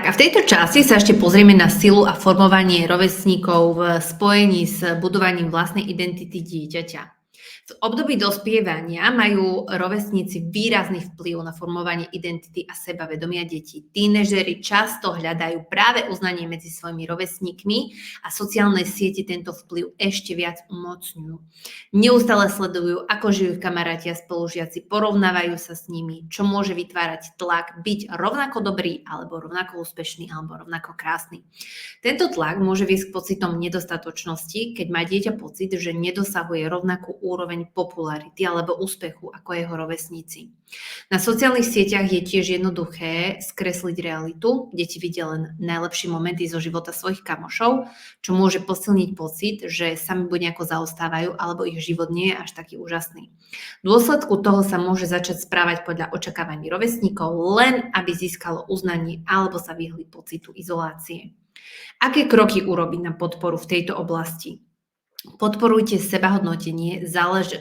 Tak a v tejto časti sa ešte pozrieme na silu a formovanie rovesníkov v spojení s budovaním vlastnej identity dieťaťa. V období dospievania majú rovesníci výrazný vplyv na formovanie identity a sebavedomia detí. Tínežeri často hľadajú práve uznanie medzi svojimi rovesníkmi a sociálne siete tento vplyv ešte viac umocňujú. Neustále sledujú, ako žijú kamaráti a spolužiaci, porovnávajú sa s nimi, čo môže vytvárať tlak byť rovnako dobrý, alebo rovnako úspešný, alebo rovnako krásny. Tento tlak môže viesť k pocitom nedostatočnosti, keď má dieťa pocit, že nedosahuje rovnakú úroveň popularity alebo úspechu ako jeho rovesníci. Na sociálnych sieťach je tiež jednoduché skresliť realitu. Deti vidia len najlepšie momenty zo života svojich kamošov, čo môže posilniť pocit, že sami buď nejako zaostávajú, alebo ich život nie je až taký úžasný. V dôsledku toho sa môže začať správať podľa očakávaní rovesníkov, len aby získalo uznanie alebo sa vyhli pocitu izolácie. Aké kroky urobiť na podporu v tejto oblasti? Podporujte sebahodnotenie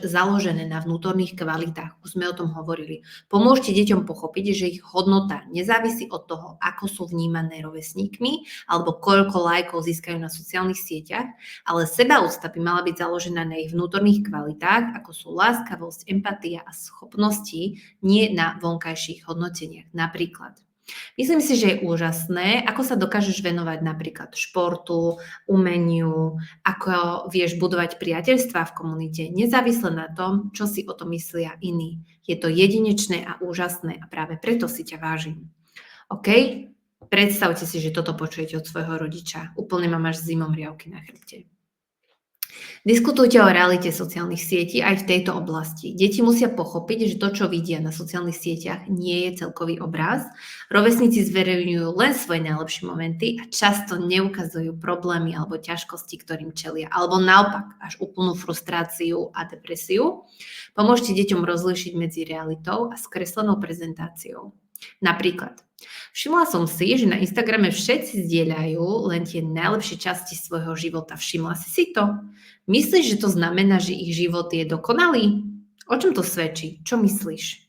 založené na vnútorných kvalitách. Už sme o tom hovorili. Pomôžte deťom pochopiť, že ich hodnota nezávisí od toho, ako sú vnímané rovesníkmi alebo koľko lajkov získajú na sociálnych sieťach, ale sebaúcta by mala byť založená na ich vnútorných kvalitách, ako sú láskavosť, empatia a schopnosti, nie na vonkajších hodnoteniach. Napríklad myslím si, že je úžasné, ako sa dokážeš venovať napríklad športu, umeniu, ako vieš budovať priateľstvá v komunite, nezávisle na tom, čo si o tom myslia iní. Je to jedinečné a úžasné a práve preto si ťa vážim. OK? Predstavte si, že toto počujete od svojho rodiča. Úplne mám až zimom riavky na chrbte. Diskutujte o realite sociálnych sietí aj v tejto oblasti. Deti musia pochopiť, že to, čo vidia na sociálnych sieťach, nie je celkový obraz. Rovesníci zverejňujú len svoje najlepšie momenty a často neukazujú problémy alebo ťažkosti, ktorým čelia, alebo naopak až úplnú frustráciu a depresiu. Pomôžte deťom rozlíšiť medzi realitou a skreslenou prezentáciou. Napríklad, všimla som si, že na Instagrame všetci zdieľajú len tie najlepšie časti svojho života. Všimla si to? Myslíš, že to znamená, že ich život je dokonalý? O čom to svedčí? Čo myslíš?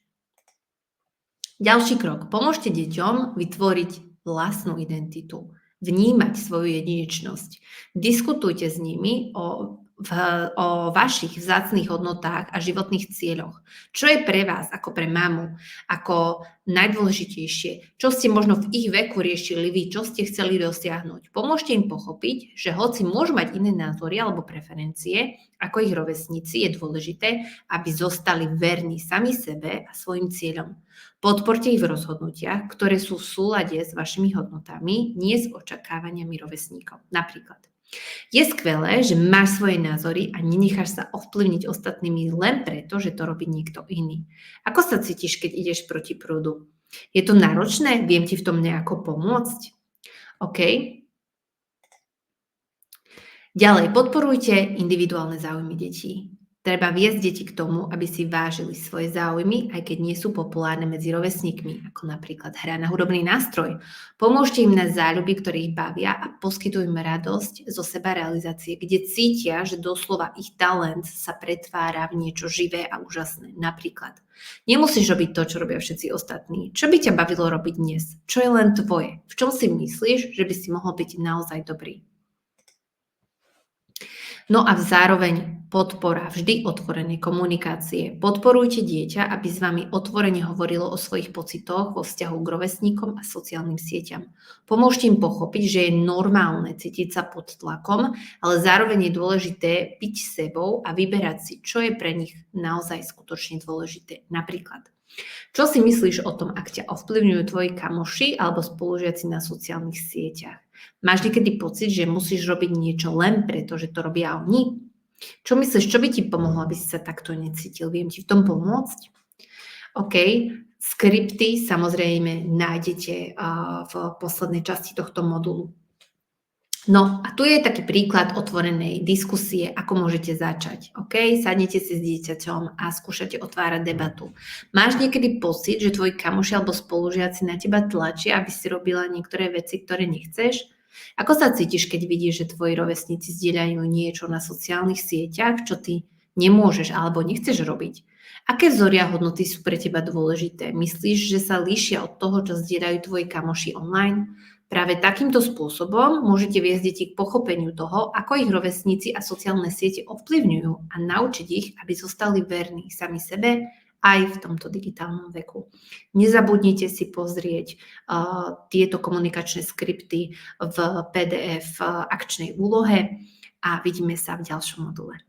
Ďalší krok. Pomôžte deťom vytvoriť vlastnú identitu, vnímať svoju jedinečnosť. Diskutujte s nimi o vašich vzácnych hodnotách a životných cieľoch. Čo je pre vás, ako pre mamu, ako najdôležitejšie? Čo ste možno v ich veku riešili vy? Čo ste chceli dosiahnuť? Pomôžte im pochopiť, že hoci môžu mať iné názory alebo preferencie, ako ich rovesníci, je dôležité, aby zostali verní sami sebe a svojim cieľom. Podporte ich v rozhodnutiach, ktoré sú v súlade s vašimi hodnotami, nie s očakávaniami rovesníkov. Napríklad, je skvelé, že máš svoje názory a nenecháš sa ovplyvniť ostatnými len preto, že to robí niekto iný. Ako sa cítiš, keď ideš proti prúdu? Je to náročné? Viem ti v tom nejako pomôcť? OK? Ďalej, podporujte individuálne záujmy detí. Treba viesť deti k tomu, aby si vážili svoje záujmy, aj keď nie sú populárne medzi rovesníkmi, ako napríklad hra na hudobný nástroj. Pomôžte im na záľuby, ktoré ich bavia a poskytuj im radosť zo sebarealizácie, kde cítia, že doslova ich talent sa pretvára v niečo živé a úžasné. Napríklad, nemusíš robiť to, čo robia všetci ostatní. Čo by ťa bavilo robiť dnes? Čo je len tvoje? V čom si myslíš, že by si mohol byť naozaj dobrý? No a zároveň podpora vždy otvorenej komunikácie. Podporujte dieťa, aby s vami otvorene hovorilo o svojich pocitoch vo vzťahu k rovesníkom a sociálnym sieťam. Pomôžte im pochopiť, že je normálne cítiť sa pod tlakom, ale zároveň je dôležité byť sebou a vyberať si, čo je pre nich naozaj skutočne dôležité. Napríklad, čo si myslíš o tom, ak ťa ovplyvňujú tvoji kamoši alebo spolužiaci na sociálnych sieťach? Máš niekedy pocit, že musíš robiť niečo len preto, že to robia oni? Čo myslíš, čo by ti pomohlo, aby si sa takto necítil? Viem ti v tom pomôcť? OK, skripty samozrejme nájdete v poslednej časti tohto modulu. No a tu je taký príklad otvorenej diskusie, ako môžete začať. OK, sadnete si s dieťaťom a skúšate otvárať debatu. Máš niekedy pocit, že tvoji kamoši alebo spolužiaci na teba tlačia, aby si robila niektoré veci, ktoré nechceš? Ako sa cítiš, keď vidíš, že tvoji rovesníci zdieľajú niečo na sociálnych sieťach, čo ty nemôžeš alebo nechceš robiť? Aké vzory a hodnoty sú pre teba dôležité? Myslíš, že sa líšia od toho, čo zdieľajú tvoji kamoši online? Práve takýmto spôsobom môžete viesť deti k pochopeniu toho, ako ich rovesníci a sociálne siete ovplyvňujú a naučiť ich, aby zostali verní sami sebe aj v tomto digitálnom veku. Nezabudnite si pozrieť tieto komunikačné skripty v PDF akčnej úlohe a vidíme sa v ďalšom module.